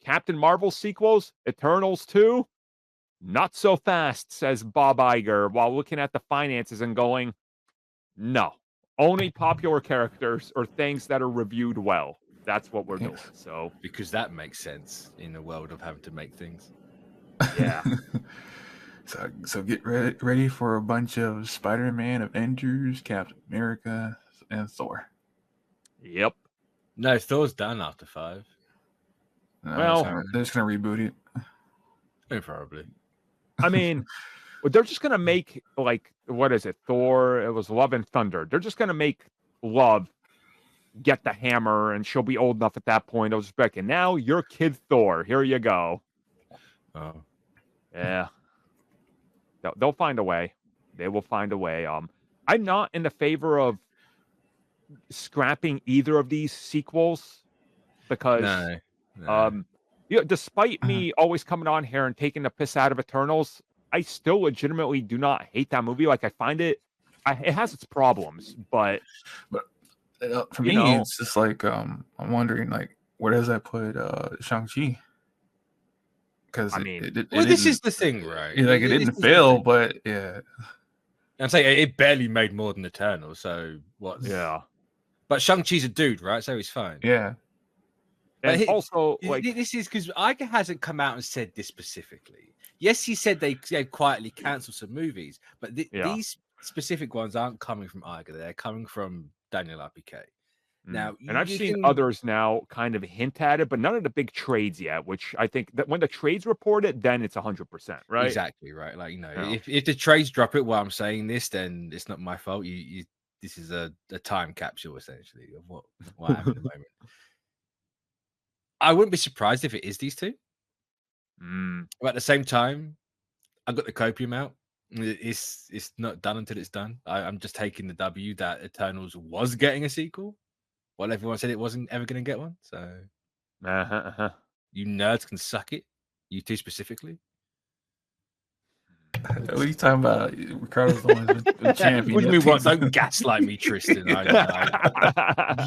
Captain Marvel sequels, Eternals 2, not so fast, says Bob Iger, while looking at the finances and going, no, only popular characters or things that are reviewed well. That's what we're doing. So because that makes sense in the world of having to make things. Yeah. So get ready for a bunch of Spider-Man, Avengers, Captain America, and Thor. Yep. No, Thor's done after 5. Well, they're just gonna reboot it. Yeah, probably. I mean, they're just gonna make, like, what is it? Thor. It was Love and Thunder. They're just gonna make Love get the hammer, and she'll be old enough at that point. I was expecting, now you're Kid Thor. Here you go. Oh, yeah. They'll find a way. They will find a way. I'm not in the favor of scrapping either of these sequels because, despite me always coming on here and taking the piss out of Eternals, I still legitimately do not hate that movie. Like, I find it has its problems, but for me, it's just like I'm wondering, like, where does that put Shang-Chi? Because this is the thing, right? Like, it didn't fail, but yeah. I'm saying it barely made more than Eternal, so what? Yeah. But Shang-Chi's a dude, right? So he's fine. Yeah. And also, like, this is because Iger hasn't come out and said this specifically. Yes, he said they quietly cancelled some movies, but these specific ones aren't coming from Iger. They're coming from Daniel RPK. Now, and I've seen others now kind of hint at it, but none of the big trades yet, which I think that when the trades report it, then it's 100%, right? Exactly, right. Like, if the trades drop it while I'm saying this, then it's not my fault. This is a time capsule, essentially, of what happened at the moment. I wouldn't be surprised if it is these two. But at the same time, I've got the copium out. It's not done until it's done. I'm just taking the W that Eternals was getting a sequel. Well, everyone said it wasn't ever going to get one. So, you nerds can suck it. You two specifically. What are you talking about? Ricardo's the one who's been champion. What do you mean? What? Don't gaslight me, Tristan.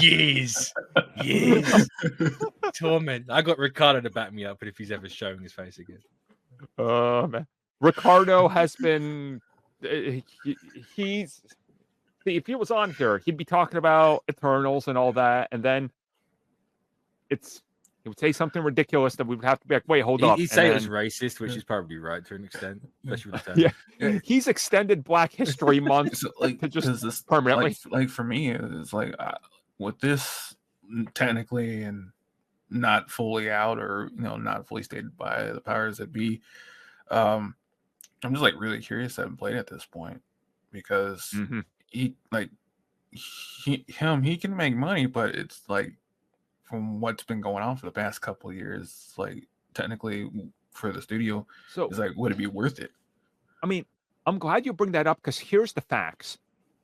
Years. Torment. I got Ricardo to back me up, but if he's ever showing his face again. Man. Ricardo has been. He's. If he was on here, he'd be talking about Eternals and all that, and then he would say something ridiculous that we would have to be like, wait, hold up. He'd say it was racist, which is probably right to an extent, especially with the yeah. He's extended Black History Month to just permanently. Like for me, it's like with this technically and not fully out, or not fully stated by the powers that be. I'm just like really curious. I haven't played at this point because. He can make money, but it's like from what's been going on for the past couple of years, like technically for the studio, so it's like, would it be worth it? I mean, I'm glad you bring that up because here's the facts.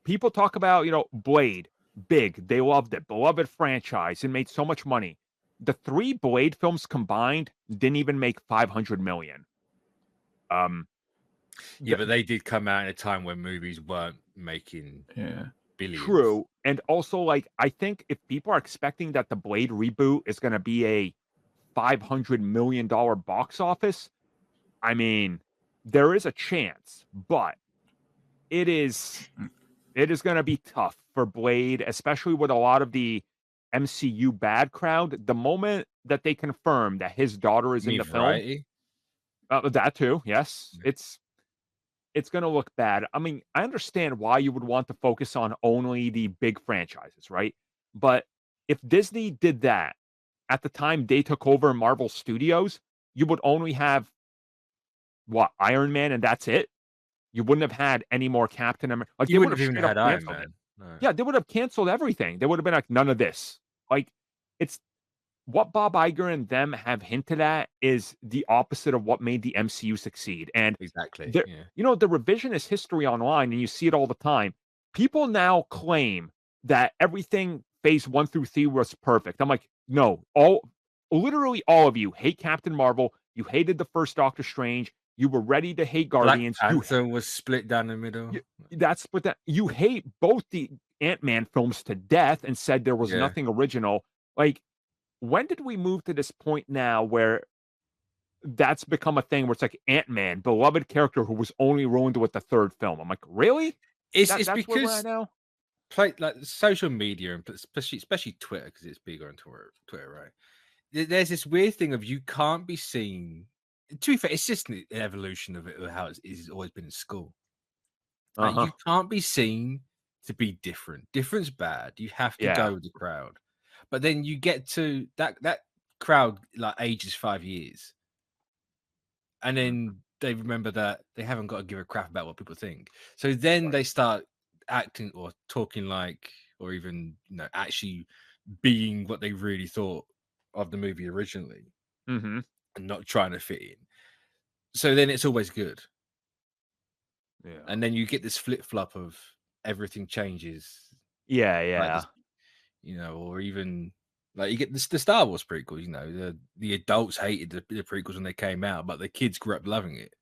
People talk about, Blade, big, they loved it, beloved franchise, and made so much money. The 3 Blade films combined didn't even make $500 million. Yeah, but they did come out at a time when movies weren't making billions. True. And also, like, I think if people are expecting that the Blade reboot is going to be a $500 million box office, I mean, there is a chance, but it is going to be tough for Blade, especially with a lot of the MCU bad crowd. The moment that they confirm that his daughter is in the film, that too, yes, it's going to look bad. I mean, I understand why you would want to focus on only the big franchises, right? But if Disney did that at the time they took over Marvel Studios, you would only have, Iron Man, and that's it? You wouldn't have had any more Captain America. Like, you wouldn't have even had Iron Man. No. Yeah, they would have canceled everything. They would have been like, none of this. Like, it's what Bob Iger and them have hinted at is the opposite of what made the MCU succeed. And exactly, the revisionist history online, and you see it all the time. People now claim that everything phase 1 through 3 was perfect. I'm like, no, literally all of you hate Captain Marvel. You hated the first Doctor Strange. You were ready to hate Guardians. Black Panther was split down the middle. You hate both the Ant-Man films to death and said there was nothing original. Like, when did we move to this point now where that's become a thing where it's like Ant-Man, beloved character who was only ruined with the third film? I'm like, really? It's That's where we're at because now? like social media and especially Twitter, because it's bigger on Twitter, right? There's this weird thing of you can't be seen. To be fair, it's just an evolution of it, of how it's always been in school. Like, you can't be seen to be different. Different's bad. You have to go with the crowd. But then you get to that crowd like ages 5 years, and then they remember that they haven't got to give a crap about what people think. So then they start acting or talking like, or even actually being what they really thought of the movie originally, and not trying to fit in. So then it's always good. Yeah. And then you get this flip flop of everything changes. Yeah. Like or even like you get the Star Wars prequels. The adults hated the prequels when they came out, but the kids grew up loving it.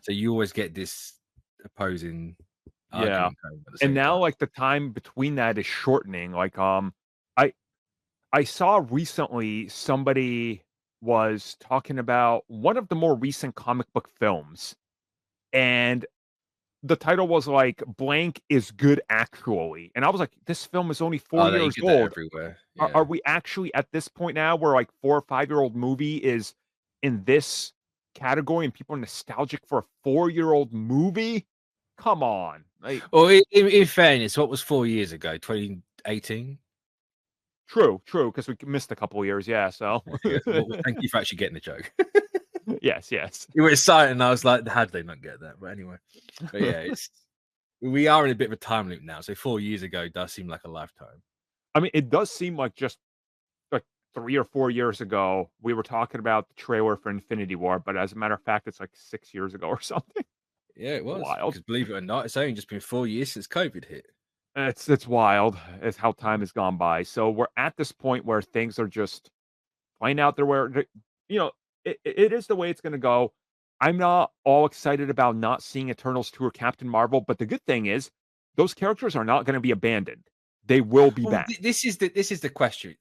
So you always get this opposing argument going at the same and now time. like the time between that is shortening. Like I saw recently somebody was talking about one of the more recent comic book films, and the title was like blank is good actually, and I was like, this film is only 4 years You get that old. everywhere. Are we actually at this point now where like 4 or 5-year-old movie is in this category and people are nostalgic for a 4-year-old movie? Come on. Like, Well, in fairness, what was 4 years ago? 2018? true, because we missed a couple of years, so Well, thank you for actually getting the joke. yes. You were excited, and I was like, how did they not get that? But anyway, we are in a bit of a time loop now. So 4 years ago does seem like a lifetime. I mean, it does seem like just like 3 or 4 years ago, we were talking about the trailer for Infinity War, but as a matter of fact, it's like 6 years ago or something. Yeah, it was. Wild. Because believe it or not, it's only just been 4 years since COVID hit. It's wild. It's how time has gone by. So we're at this point where things are just playing out there where, it is the way it's going to go. I'm not all excited about not seeing Eternals 2 or Captain Marvel, but the good thing is those characters are not going to be abandoned. They will be back. This is the question.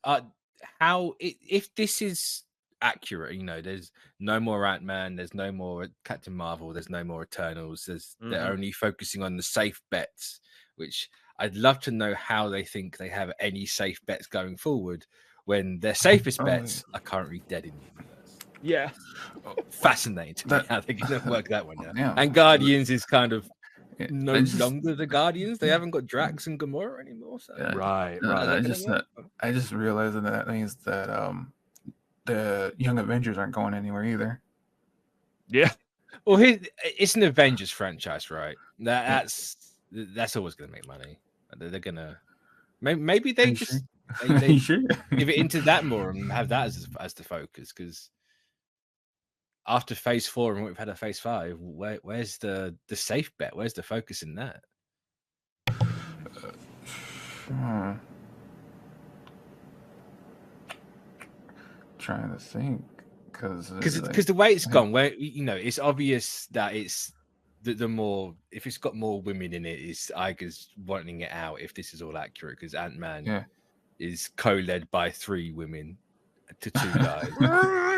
How if this is accurate, there's no more Ant-Man, there's no more Captain Marvel, there's no more Eternals. They're only focusing on the safe bets, which I'd love to know how they think they have any safe bets going forward when their safest bets are currently dead in the universe. Yeah. Fascinating to me how they're going to work that one out. Yeah. And Guardians is kind of no longer the Guardians. They haven't got Drax and Gamora anymore. So. Right. I just realized that means that the Young Avengers aren't going anywhere either. Yeah. Well, it's an Avengers franchise, right? That's always going to make money. They're gonna maybe they just they give it into that more and have that as the focus, because after phase 4 and we've had a phase 5, where's the safe bet? Where's the focus in that? Trying to think, because the way it's gone, where it's obvious that it's the more, if it's got more women in it, is Iger's wanting it out if this is all accurate, because Ant-Man is co-led by 3 women to 2 guys.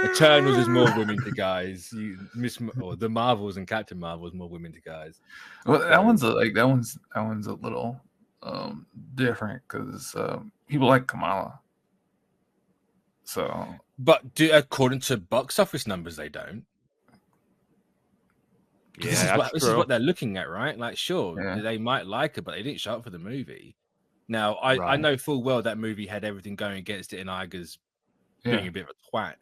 Eternals is more women to guys. Or the Marvels and Captain Marvel is more women to guys. Well, that one's a little different because people like Kamala. So, but according to box office numbers, they don't. Yeah, this is what they're looking at, right? Like, sure, they might like it, but they didn't show up for the movie. Now, I know full well that movie had everything going against it, and Iger's being a bit of a twat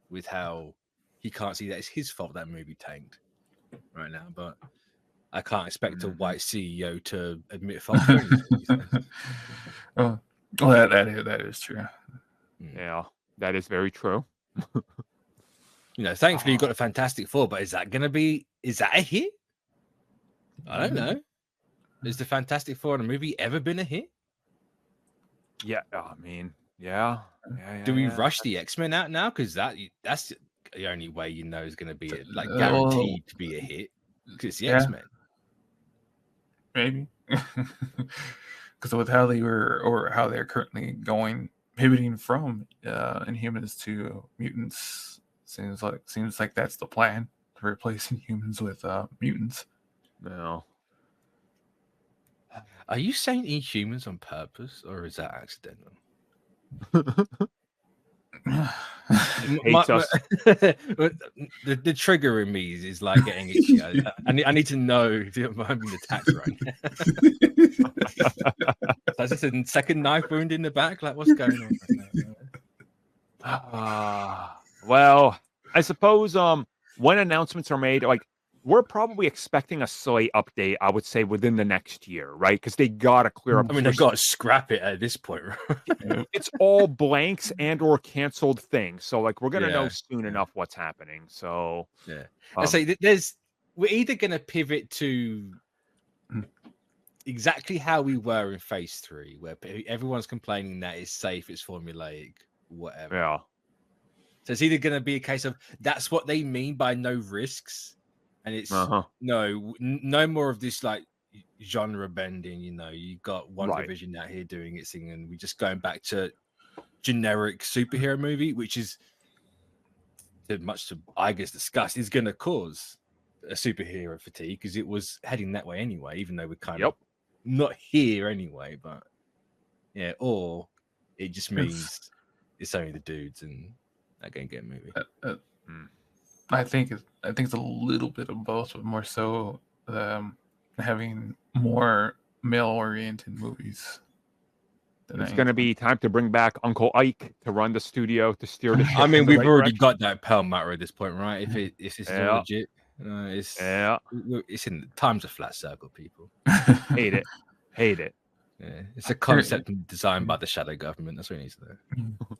with how he can't see that it's his fault that movie tanked right now. But I can't expect a white CEO to admit fault. Well, that is true. Yeah, that is very true. Thankfully you got a Fantastic Four, but is that a hit? I don't know. Has the Fantastic Four in a movie ever been a hit? Yeah, I mean, yeah. Do we rush the X-Men out now? Because that's the only way is going to be guaranteed to be a hit. Because it's the X-Men. Maybe. Because with how they were, or how they're currently going pivoting from Inhumans to mutants. Seems like that's the plan, to replace Inhumans with mutants. No. Are you saying Inhumans on purpose, or is that accidental? Hates us. The trigger in me is like getting itchy. I need to know if I'm being attacked right now. Is this a second knife wound in the back? Like, what's going on right now? Well, I suppose when announcements are made, like, we're probably expecting a slight update, I would say, within the next year, right? Because they gotta clear up. I mean, they've got to scrap it at this point, right? It's all blanks and or canceled things. So, like, we're gonna know soon enough what's happening. So, I say we're either gonna pivot to exactly how we were in Phase 3, where everyone's complaining that it's safe, it's formulaic, whatever. Yeah. So it's either gonna be a case of that's what they mean by no risks. And it's no more of this like genre bending. You know, you got one division out here doing its thing, and we're just going back to generic superhero movie, which is much to I guess discuss is going to cause a superhero fatigue because it was heading that way anyway. Even though we're kind of not here anyway, but or it just means it's only the dudes and they're going to get a movie. I think it's a little bit of both, but more so having more male-oriented movies. It's going to be time to bring back Uncle Ike to run the studio, to steer the ship. I mean, we've already got that Pearl matter at this point, right? If it's legit, it's in time's a flat circle, people. Hate it. Yeah, it's a concept designed by the shadow government. That's what it needs to do.